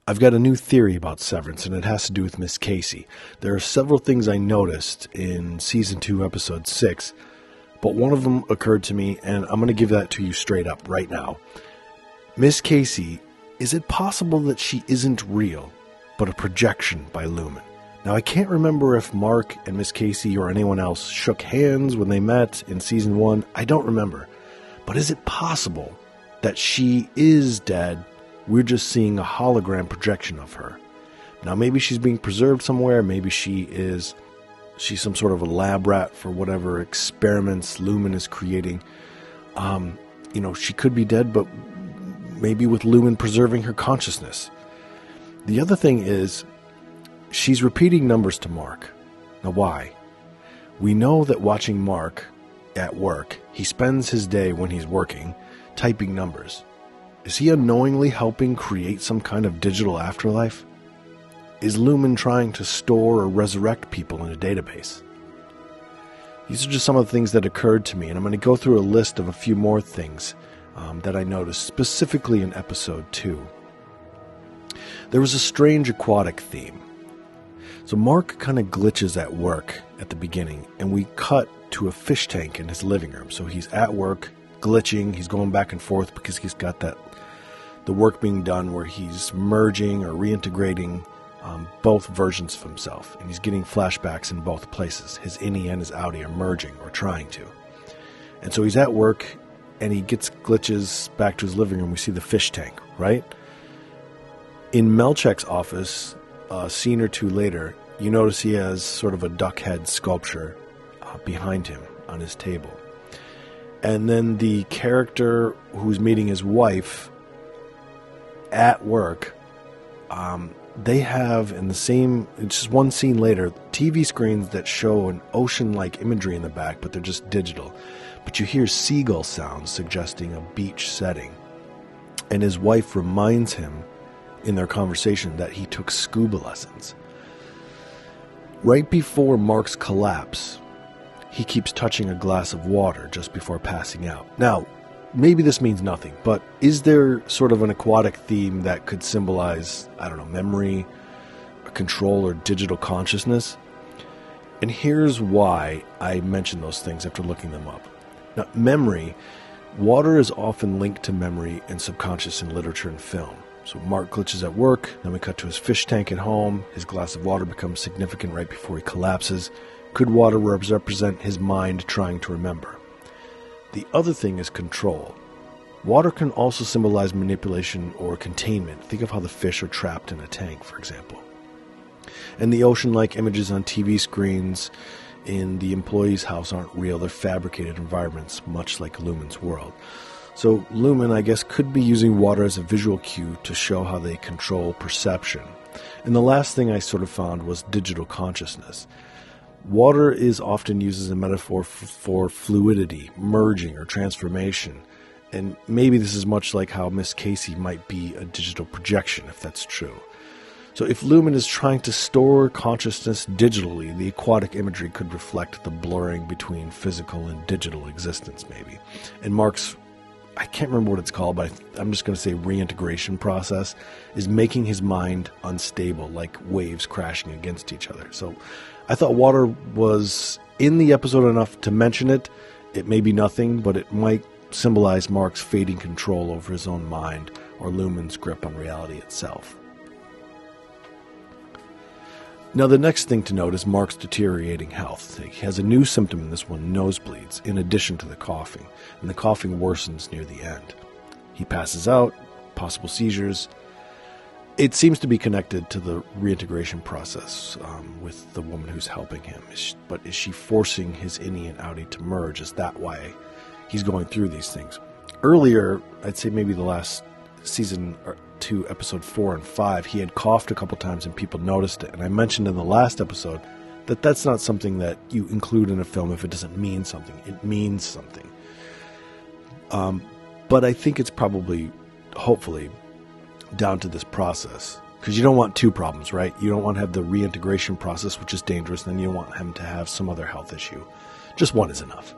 I've got a new theory about Severance, and it has to do with Miss Casey. There are several things I noticed in Season 2, Episode 6, but one of them occurred to me, and I'm going to give that to you straight up right now. Miss Casey, is it possible that she isn't real, but a projection by Lumon? Now, I can't remember if Mark and Miss Casey or anyone else shook hands when they met in Season 1. I don't remember. But is it possible that she is dead? We're just seeing a hologram projection of her. Now, maybe she's being preserved somewhere. Maybe she's some sort of a lab rat for whatever experiments Lumon is creating. She could be dead, but maybe with Lumon preserving her consciousness. The other thing is, she's repeating numbers to Mark. Now, why? We know that watching Mark at work, he spends his day when he's working typing numbers. Is he unknowingly helping create some kind of digital afterlife? Is Lumon trying to store or resurrect people in a database? These are just some of the things that occurred to me, and I'm going to go through a list of a few more things that I noticed, specifically in Episode 2. There was a strange aquatic theme. So Mark kind of glitches at work at the beginning, and we cut to a fish tank in his living room. So he's at work, glitching, he's going back and forth because he's got the work being done where he's merging or reintegrating both versions of himself, and he's getting flashbacks in both places. His innie and his outie are merging, or trying to. And so he's at work, and he gets glitches back to his living room. We see the fish tank, right? In Melchek's office, a scene or two later, you notice he has sort of a duck head sculpture behind him on his table. And then the character who's meeting his wife at work, they have in the same, it's just one scene later, TV screens that show an ocean-like imagery in the back, but they're just digital. But you hear seagull sounds suggesting a beach setting. And his wife reminds him in their conversation that he took scuba lessons. Right before Mark's collapse, he keeps touching a glass of water just before passing out. Now, maybe this means nothing, but is there sort of an aquatic theme that could symbolize, memory, control, or digital consciousness? And here's why I mention those things after looking them up. Now, memory, water is often linked to memory and subconscious in literature and film. So Mark glitches at work, then we cut to his fish tank at home. His glass of water becomes significant right before he collapses. Could water represent his mind trying to remember? The other thing is control. Water can also symbolize manipulation or containment. Think of how the fish are trapped in a tank, for example. And the ocean-like images on TV screens in the employee's house aren't real. They're fabricated environments, much like Lumon's world. So Lumon, I guess, could be using water as a visual cue to show how they control perception. And the last thing I sort of found was digital consciousness. Water is often used as a metaphor for fluidity, merging, or transformation. And maybe this is much like how Miss Casey might be a digital projection, if that's true. So if Lumon is trying to store consciousness digitally, the aquatic imagery could reflect the blurring between physical and digital existence, maybe. And Mark's, I can't remember what it's called, but I'm just going to say reintegration process, is making his mind unstable, like waves crashing against each other. So I thought water was in the episode enough to mention it. It may be nothing, but it might symbolize Mark's fading control over his own mind, or Lumon's grip on reality itself. Now, the next thing to note is Mark's deteriorating health. He has a new symptom in this one, nosebleeds, in addition to the coughing, and the coughing worsens near the end. He passes out, possible seizures. It seems to be connected to the reintegration process with the woman who's helping him. But is she forcing his innie and outie to merge? Is that why he's going through these things? Earlier, I'd say maybe the last season 2, episode 4 and 5, he had coughed a couple times and people noticed it. And I mentioned in the last episode that that's not something that you include in a film if it doesn't mean something. It means something. But I think it's probably, hopefully, down to this process. Because you don't want two problems, right? You don't want to have the reintegration process, which is dangerous, and then you don't want him to have some other health issue. Just one is enough.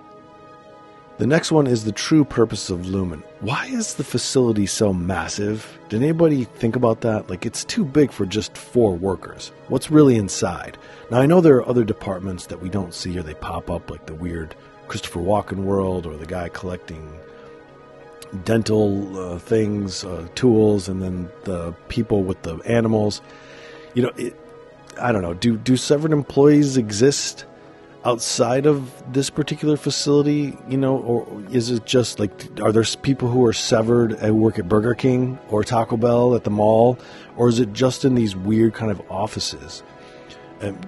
The next one is the true purpose of Lumon. Why is the facility so massive? Did anybody think about that? Like, it's too big for just 4 workers. What's really inside? Now, I know there are other departments that we don't see or they pop up, like the weird Christopher Walken world or the guy collecting dental things, tools, and then the people with the animals. You know, I don't know. Do severed employees exist outside of this particular facility, you know, or is it just like, are there people who are severed who work at Burger King or Taco Bell at the mall, or is it just in these weird kind of offices,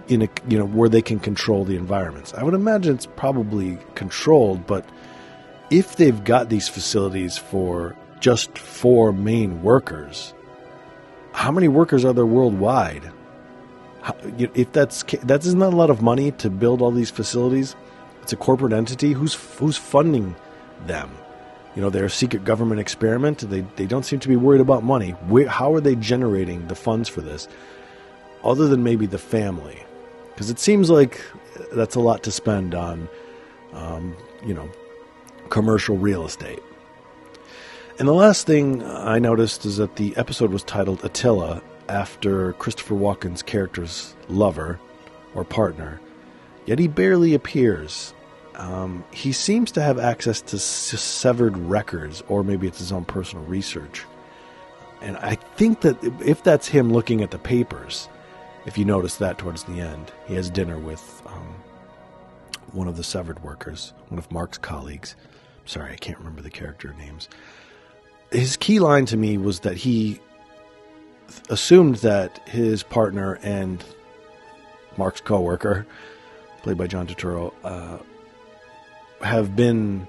in a, you know, where they can control the environments? I would imagine it's probably controlled, but if they've got these facilities for just 4 main workers, how many workers are there worldwide? If that isn't a lot of money to build all these facilities. It's a corporate entity. Who's funding them? You know, they're a secret government experiment. They don't seem to be worried about money. How are they generating the funds for this, other than maybe the family? Because it seems like that's a lot to spend on, you know, commercial real estate. And the last thing I noticed is that the episode was titled Attila, after Christopher Walken's character's lover or partner, yet he barely appears. He seems to have access to severed records, or maybe it's his own personal research. And I think that if that's him looking at the papers, if you notice that towards the end, he has dinner with one of the severed workers, one of Mark's colleagues. Sorry, I can't remember the character names. His key line to me was that he assumed that his partner and Mark's co-worker, played by John Turturro, have been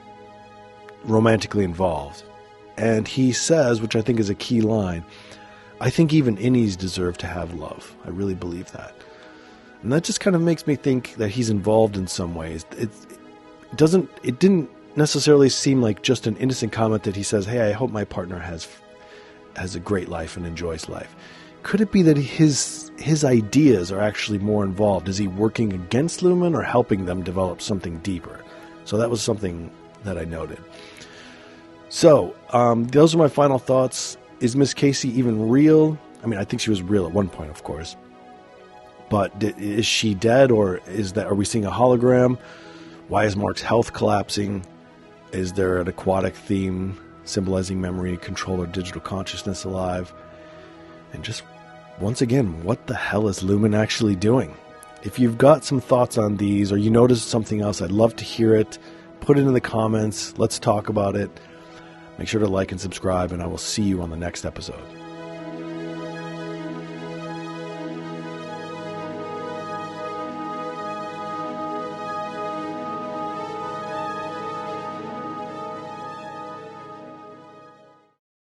romantically involved. And he says, which I think is a key line, I think even innies deserve to have love. I really believe that. And that just kind of makes me think that he's involved in some ways. It didn't necessarily seem like just an innocent comment that he says, hey, I hope my partner has a great life and enjoys life. Could it be that his ideas are actually more involved? Is he working against Lumon or helping them develop something deeper? So that was something that I noted. So those are my final thoughts. Is Miss Casey even real? I mean, I think she was real at one point, of course. But is she dead, or are we seeing a hologram? Why is Mark's health collapsing? Is there an aquatic theme symbolizing memory, control, or digital consciousness alive? And just, once again, what the hell is Lumon actually doing? If you've got some thoughts on these, or you noticed something else, I'd love to hear it. Put it in the comments. Let's talk about it. Make sure to like and subscribe, and I will see you on the next episode.